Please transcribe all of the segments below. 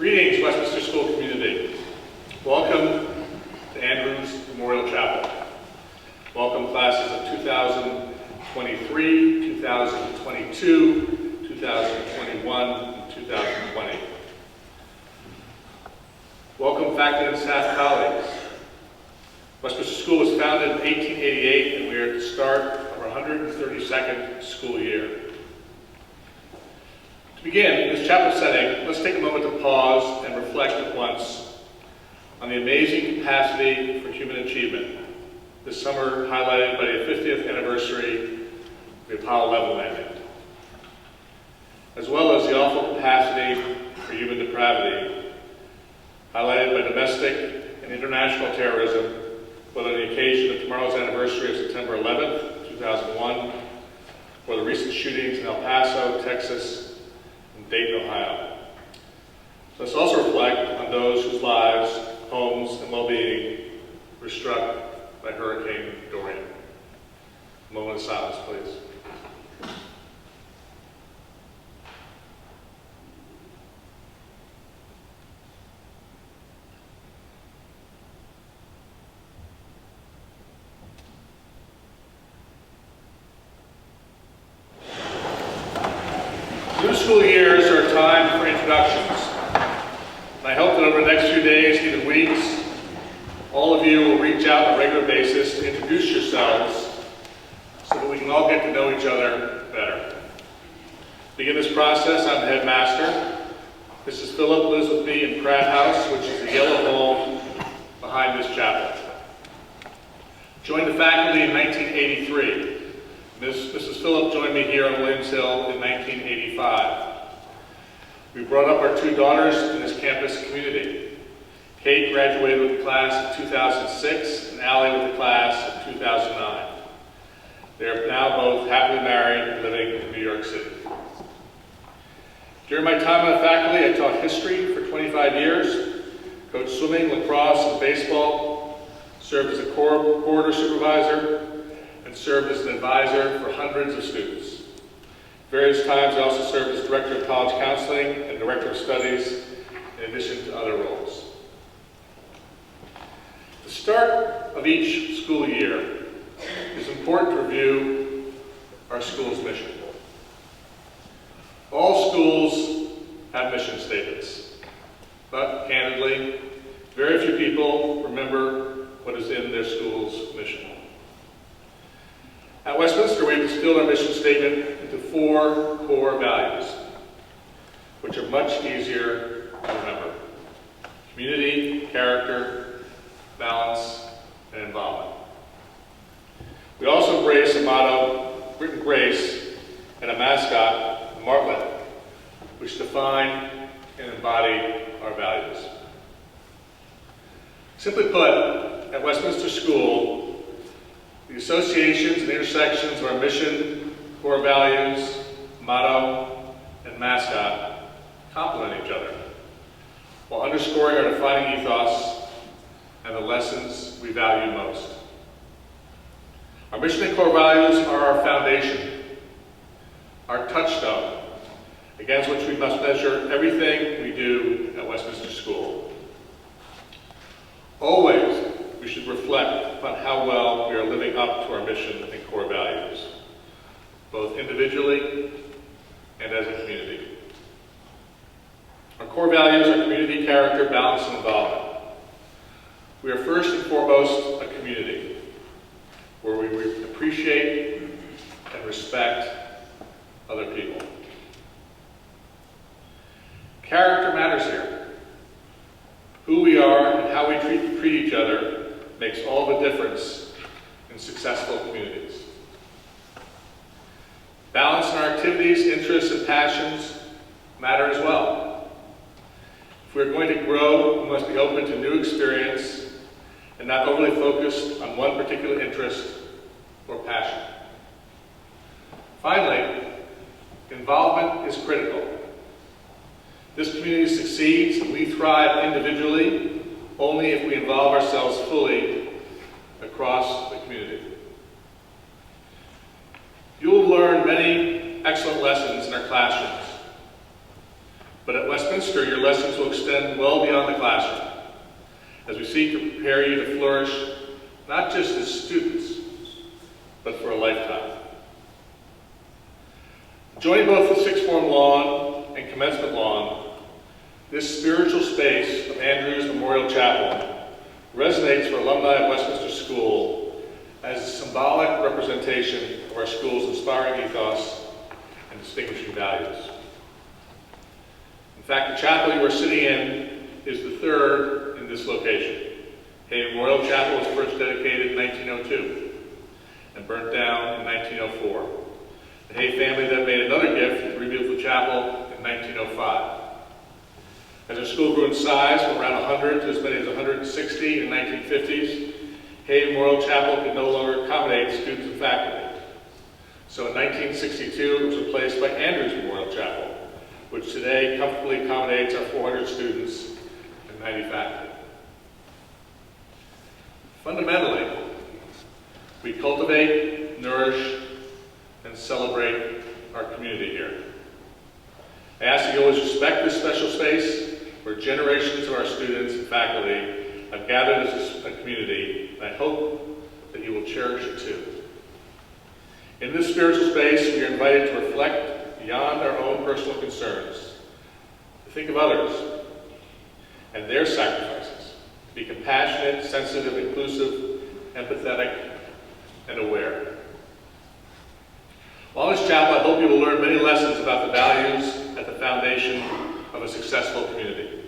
Greetings, Westminster School community. Welcome to Andrews Memorial Chapel. Welcome classes of 2023, 2022, 2021, and 2020. Welcome faculty and staff colleagues. Westminster School was founded in 1888 and we are at the start of our 132nd school year. To begin, in this chapel setting, let's take a moment to pause and reflect at once on the amazing capacity for human achievement, this summer highlighted by the 50th anniversary of the Apollo 11 landing, as well as the awful capacity for human depravity, highlighted by domestic and international terrorism, whether on the occasion of tomorrow's anniversary of September 11th, 2001, or the recent shootings in El Paso, Texas, Dayton, Ohio. Let's also reflect on those whose lives, homes, and well-being were struck by Hurricane Dorian. A moment of silence, please. New school years are a time for introductions. And I hope that over the next few days, even weeks, all of you will reach out on a regular basis to introduce yourselves so that we can all get to know each other better. To begin this process, I'm the headmaster. Mrs. Phillip lives with me in Pratt House, which is the yellow home behind this chapel. Joined the faculty in 1983. Mrs. Phillip joined me here on Williams Hill in 1985. We brought up our two daughters in this campus community. Kate graduated with the class of 2006 and Allie with the class of 2009. They are now both happily married and living in New York City. During my time on the faculty, I taught history for 25 years, coached swimming, lacrosse, and baseball, served as a corridor supervisor, and served as an advisor for hundreds of students. Various times I also served as Director of College Counseling and Director of Studies, in addition to other roles. The start of each school year is important to review our school's mission. All schools have mission statements, but candidly, very few people remember what is in their school's mission. At Westminster, we've distilled our mission statement into 4 core values, which are much easier to remember: community, character, balance, and involvement. We also embrace a motto, written grace, and a mascot, the martlet, which define and embody our values. Simply put, at Westminster School, the associations and intersections of our mission, core values, motto, and mascot complement each other, while underscoring our defining ethos and the lessons we value most. Our mission and core values are our foundation, our touchstone, against which we must measure everything we do at Westminster School. Always, we should reflect upon how well we are living up to our mission and core values, both individually and as a community. Our core values are community, character, balance, and involvement. We are first and foremost a community where we appreciate and respect other people. Character matters here. Who we are and how we treat each other makes all the difference in successful communities. Balance in our activities, interests, and passions matter as well. If we're going to grow, we must be open to new experience and not overly focused on one particular interest or passion. Finally, involvement is critical. This community succeeds and we thrive individually only if we involve ourselves fully across the community. You will learn many excellent lessons in our classrooms. But at Westminster, your lessons will extend well beyond the classroom, as we seek to prepare you to flourish not just as students, but for a lifetime. Joining both the sixth form lawn and commencement lawn, this spiritual space of Andrews Memorial Chapel resonates for alumni of Westminster School as a symbolic representation of our school's inspiring ethos and distinguishing values. In fact, the chapel you are sitting in is the third in this location. Hay Memorial Chapel was first dedicated in 1902 and burnt down in 1904. The Hay family then made another gift and rebuilt the chapel in 1905. As our school grew in size from around 100 to as many as 160 in the 1950s, Hay Memorial Chapel could no longer accommodate students and faculty. So in 1962, it was replaced by Andrews Memorial Chapel, which today comfortably accommodates our 400 students and 90 faculty. Fundamentally, we cultivate, nourish, and celebrate our community here. I ask that you always respect this special space where generations of our students and faculty have gathered as a community, and I hope that you will cherish it too. In this spiritual space, we are invited to reflect beyond our own personal concerns, to think of others and their sacrifices, to be compassionate, sensitive, inclusive, empathetic, and aware. While in this chapel, I hope you will learn many lessons about the values at the foundation of a successful community.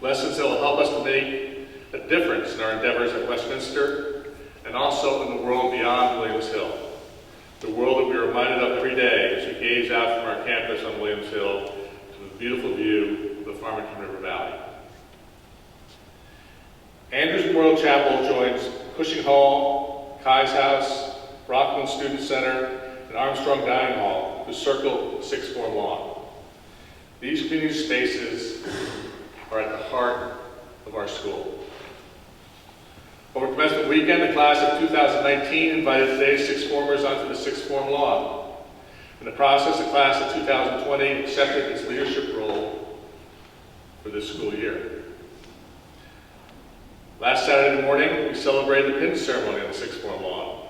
Lessons that will help us to make a difference in our endeavors at Westminster and also in the world beyond Williams Hill. The world that we are reminded of every day as we gaze out from our campus on Williams Hill to the beautiful view of the Farmington River Valley. Andrews Memorial Chapel joins Cushing Hall, Kai's House, Rockland Student Center, and Armstrong Dining Hall to circle the sixth form lawn. These community spaces are at the heart of our school. Over commencement weekend, the class of 2019 invited today's sixth formers onto the sixth form lawn. In the process, the class of 2020 accepted its leadership role for this school year. Last Saturday morning, we celebrated the pin ceremony on the sixth form lawn.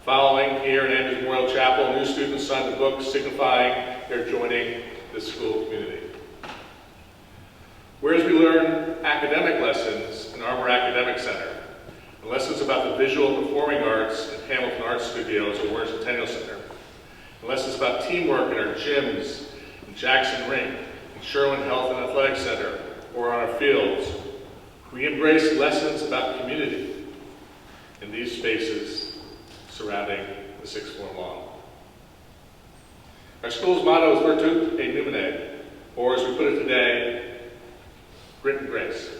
Following, here in Andrews Memorial Chapel, new students signed a book signifying their joining this school community. Whereas we learn academic lessons in Armour Academic Center, and lessons about the visual and performing arts in Hamilton Arts Studios or Warner Centennial Center, and lessons about teamwork in our gyms, in Jackson Rink, in Sherwin Health and Athletic Center, or on our fields, we embrace lessons about community in these spaces surrounding the sixth form lawn. Our school's motto is Virtute et Numine, or as we put it today, grit and grace.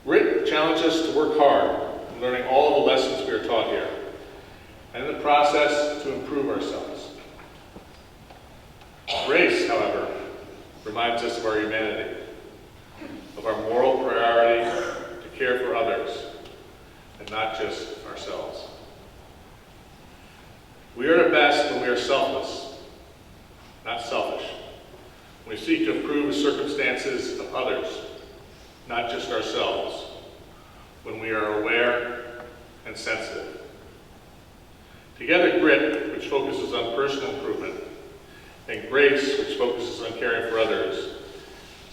Grit challenges us to work hard in learning all of the lessons we are taught here, and in the process to improve ourselves. Grace, however, reminds us of our humanity, of our moral priority to care for others, and not just ourselves. We are at best when we are selfless, not selfish. When we seek to improve the circumstances of others, not just ourselves. When we are aware and sensitive. Together, grit, which focuses on personal improvement, and grace, which focuses on caring for others,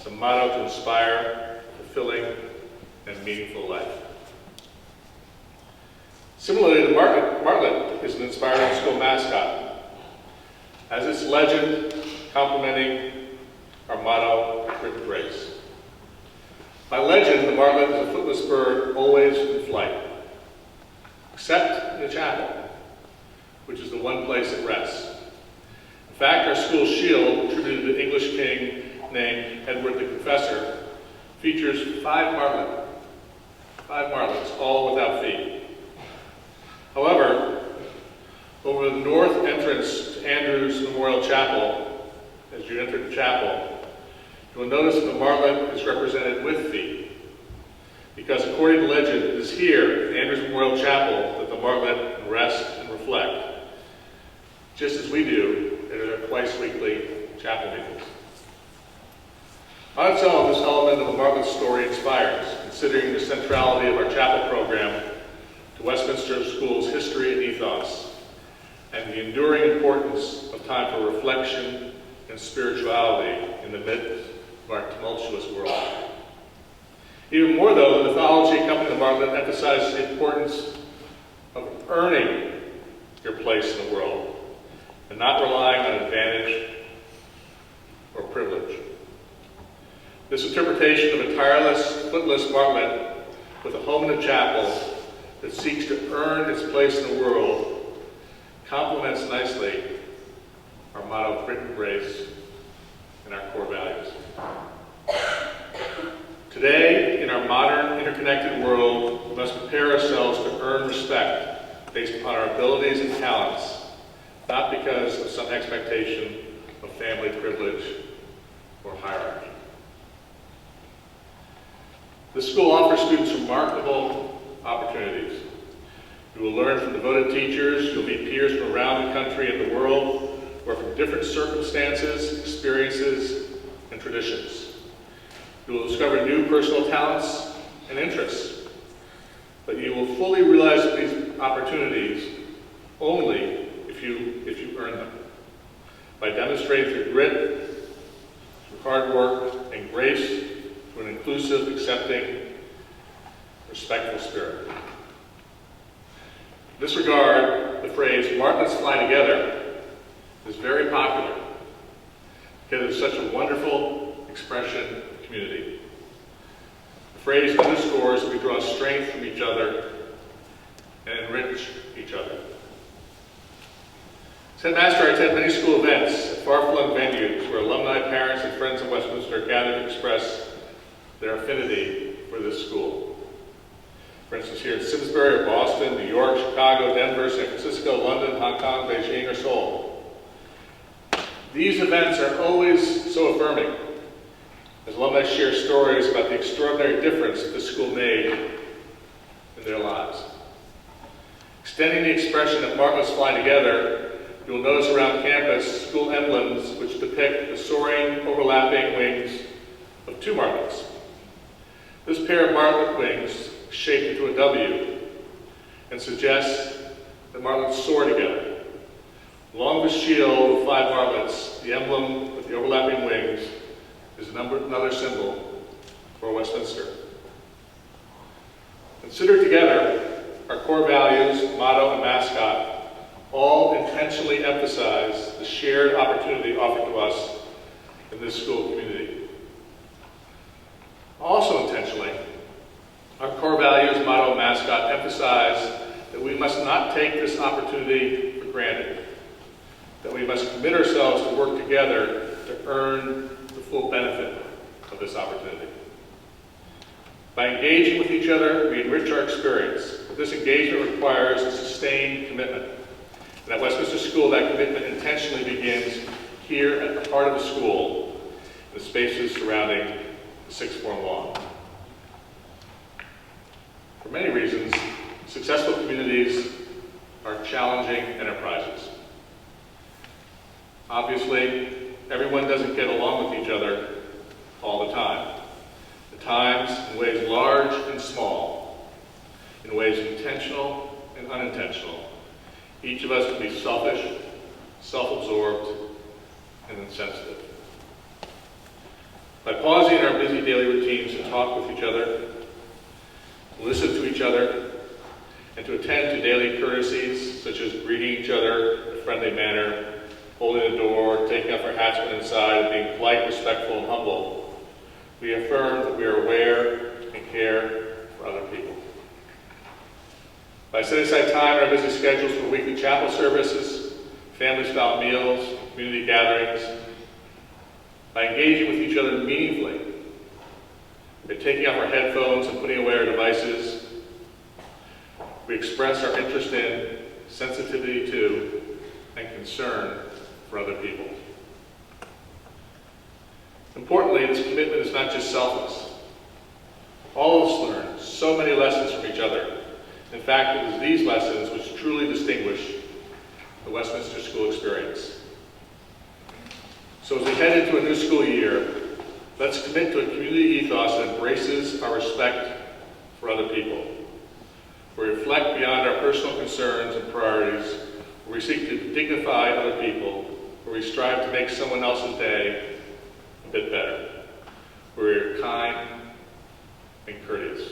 is a motto to inspire a fulfilling and meaningful life. Similarly, the martlet is an inspiring school mascot, as its legend complementing our motto, grit and grace. By legend, the martlet is a footless bird always in flight, except in the chapel, which is the one place it rests. In fact, our school shield, attributed to the English king named Edward the Confessor, features five martlets, all without feet. However, over the north entrance to Andrews Memorial Chapel, as you enter the chapel, you will notice that the martlet is represented with feet. Because according to legend, it is here, in Andrews Memorial Chapel, that the martlet can rest and reflect, just as we do at our twice-weekly chapel meetings. On its own, this element of the Martlet story inspires, considering the centrality of our chapel program to Westminster School's history and ethos, and the enduring importance of time for reflection and spirituality in the midst of our tumultuous world. Even more, though, the mythology accompanying the Martlet emphasizes the importance of earning your place in the world and not relying on advantage or privilege. This interpretation of a tireless, footless Martlet with a home in the chapel that seeks to earn its place in the world complements nicely our motto of grit and grace and our core values. Today, in our modern, interconnected world, we must prepare ourselves to earn respect based upon our abilities and talents, not because of some expectation of family privilege or hierarchy. This school offers students remarkable opportunities. You will learn from devoted teachers, you'll meet peers from around the country and the world, who are from different circumstances, experiences, and traditions. You will discover new personal talents and interests, but you will fully realize these opportunities only if you earn them, by demonstrating through grit, through hard work, and grace, through an inclusive, accepting, respectful spirit. In this regard, the phrase, "Martlets fly together," is very popular because it's such a wonderful expression of community. The phrase underscores that we draw strength from each other and enrich each other. As headmaster, I attend many school events at far-flung venues where alumni, parents, and friends of Westminster gather to express their affinity for this school. For instance, here in Simsbury or Boston, New York, Chicago, Denver, San Francisco, London, Hong Kong, Beijing, or Seoul. These events are always so affirming, as alumni share stories about the extraordinary difference that this school made in their lives. Extending the expression of Martlets fly together, you will notice around campus school emblems which depict the soaring, overlapping wings of two martlets. This pair of martlet wings shaped into a W and suggests that martlets soar together. Along the shield of 5 martlets, the emblem with the overlapping wings is another symbol for Westminster. Considered together, our core values, motto, and mascot all intentionally emphasize the shared opportunity offered to us in this school community. Also intentionally, our core values, motto, and mascot emphasize that we must not take this opportunity for granted, that we must commit ourselves to work together to earn the full benefit of this opportunity. By engaging with each other, we enrich our experience, but this engagement requires a sustained commitment. And at Westminster School, that commitment intentionally begins here at the heart of the school, in the spaces surrounding the sixth form lawn. For many reasons, successful communities are challenging enterprises. Obviously, everyone doesn't get along with each other all the time. At times, in ways large and small, in ways intentional and unintentional, each of us can be selfish, self-absorbed, and insensitive. By pausing in our busy daily routines to talk with each other, to listen to each other, and to attend to daily courtesies such as greeting each other in a friendly manner, holding the door, taking off our hats when inside, and being polite, respectful, and humble, we affirm that we are aware and care for other people. By setting aside time in our busy schedules for weekly chapel services, family-style meals, community gatherings, by engaging with each other meaningfully, by taking off our headphones and putting away our devices, we express our interest in, sensitivity to, and concern for other people. Importantly, this commitment is not just selfless. All of us learn so many lessons from each other. In fact, it is these lessons which truly distinguish the Westminster School experience. So as we head into a new school year, Let's commit to a community ethos that embraces our respect for other people. We reflect beyond our personal concerns and priorities, where we seek to dignify other people, where we strive to make someone else's day a bit better, where we are kind and courteous.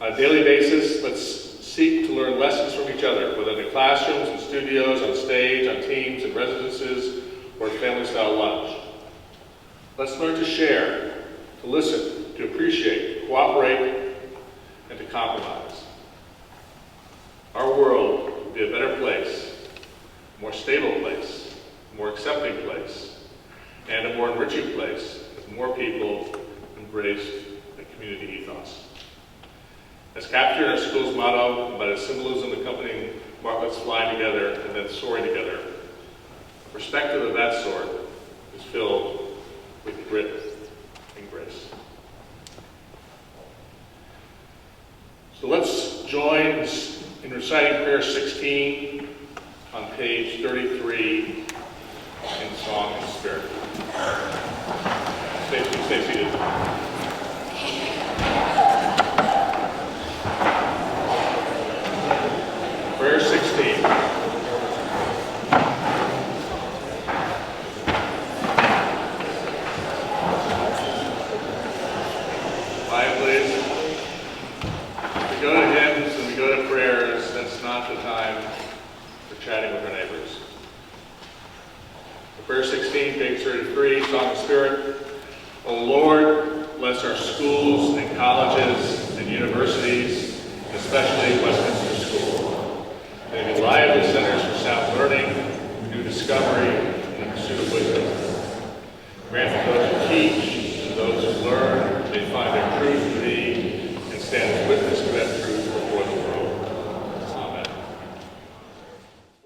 On a daily basis, let's seek to learn lessons from each other, whether in the classrooms and studios, on stage, on teams and residences, or at family-style lunch. Let's learn to share, to listen, to appreciate, to cooperate, and to compromise. Our world will be a better place, a more stable place, a more accepting place, and a more enriching place as more people embrace the community ethos. As captured in our school's motto, and by the symbolism accompanying martlets flying together and then soaring together, a perspective of that sort is filled with grit and grace. So let's join in reciting prayer 16 on page 33 in Song and Spirit. Stay seated. Prayer 16. We go to hymns and we go to prayers, that's not the time for chatting with our neighbors. Prayer 16, page 33, Song of Spirit. O Lord, bless our schools and colleges and universities, especially Westminster School. They be lively centers for sound learning, new discovery, and the pursuit of wisdom.